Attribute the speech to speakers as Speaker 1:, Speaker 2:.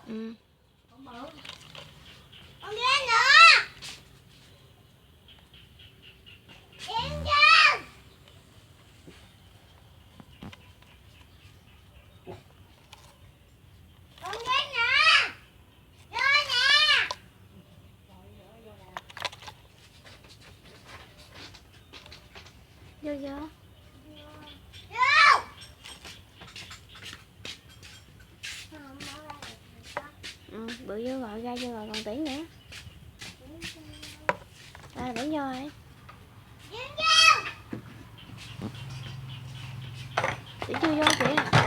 Speaker 1: Ừ.
Speaker 2: Con ghé nữa. Yên chưa? Con ghé nữa. Rồi nè.
Speaker 1: Vô vô.
Speaker 2: Vô.
Speaker 1: Ừ, bự vô gọi ra vô rồi còn Tuyển nữa. À, Tuyển vô rồi.
Speaker 2: Yên chưa?
Speaker 1: Tuyển chưa vô kìa.